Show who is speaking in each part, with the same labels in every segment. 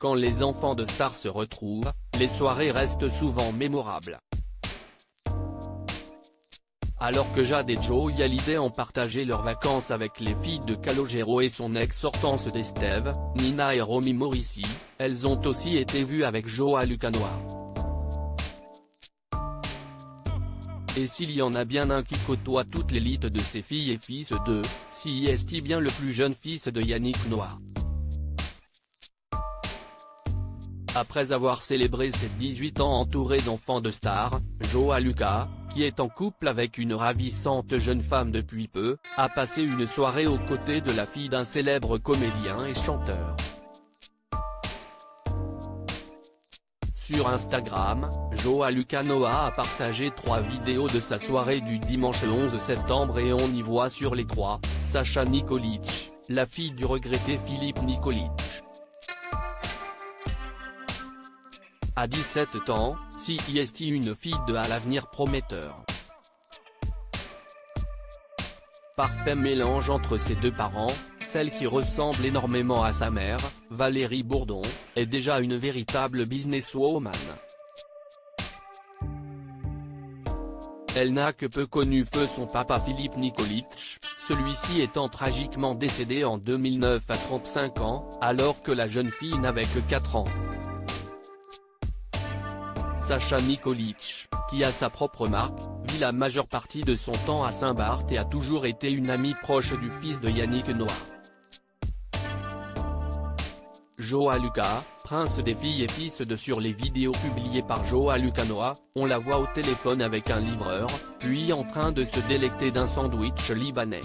Speaker 1: quand les enfants de stars se retrouvent, les soirées restent souvent mémorables. Alors que Jade et Joey Hallyday ont partagé leurs vacances avec les filles de Calogero et son ex-sortance d'Estève, Nina et Romy Morisi, elles ont aussi été vues avec Joao Lucanoa. Et s'il y en a bien un qui côtoie toute l'élite de ses filles et fils de, si est bien le plus jeune fils de Yannick Noah. Après avoir célébré ses 18 ans entouré d'enfants de stars, Joao Lucas, qui est en couple avec une ravissante jeune femme depuis peu, a passé une soirée aux côtés de la fille d'un célèbre comédien et chanteur. Sur Instagram, Joao Lucanoa a partagé 3 vidéos de sa soirée du dimanche 11 septembre et on y voit sur les 3, Sacha Nikolic, la fille du regretté Philippe Nikolic. À 17 ans, si est une fille à l'avenir prometteur. Parfait mélange entre ses deux parents, celle qui ressemble énormément à sa mère, Valérie Bourdon, est déjà une véritable businesswoman. Elle n'a que peu connu feu son papa Philippe Nikolic, celui-ci étant tragiquement décédé en 2009 à 35 ans, alors que la jeune fille n'avait que 4 ans. Sacha Nikolic, qui a sa propre marque, vit la majeure partie de son temps à Saint-Barth et a toujours été une amie proche du fils de Yannick Noah. Joao Lucas, prince des filles et fils de. Sur les vidéos publiées par Joao Lucanoa, on la voit au téléphone avec un livreur, puis en train de se délecter d'un sandwich libanais.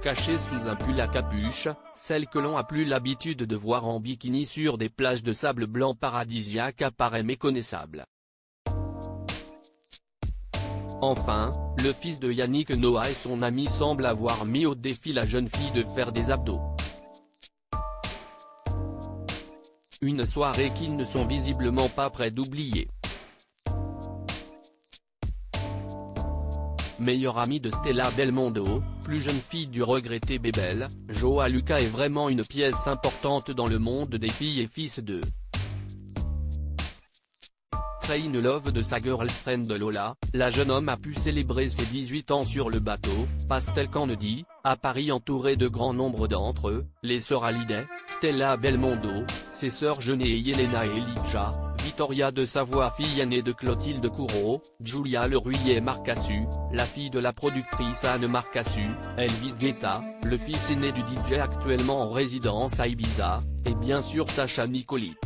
Speaker 1: Cachée sous un pull à capuche, celle que l'on a plus l'habitude de voir en bikini sur des plages de sable blanc paradisiaque apparaît méconnaissable. Enfin, le fils de Yannick Noah et son ami semblent avoir mis au défi la jeune fille de faire des abdos. Une soirée qu'ils ne sont visiblement pas près d'oublier. Meilleure amie de Stella Belmondo, plus jeune fille du regretté Bébel, Joao Lucas est vraiment une pièce importante dans le monde des filles et fils de. Très in love de sa girlfriend Lola, la jeune homme a pu célébrer ses 18 ans sur le bateau, Pastel Kennedy, à Paris entouré de grand nombre d'entre eux, les sœurs Hallyday, Stella Belmondo, ses sœurs Jeunet et Yelena Elijah, Victoria de Savoie fille aînée de Clotilde Courreau, Julia Leruyer Marcassu, la fille de la productrice Anne Marcassu, Elvis Guetta, le fils aîné du DJ actuellement en résidence à Ibiza, et bien sûr Sacha Nikolic.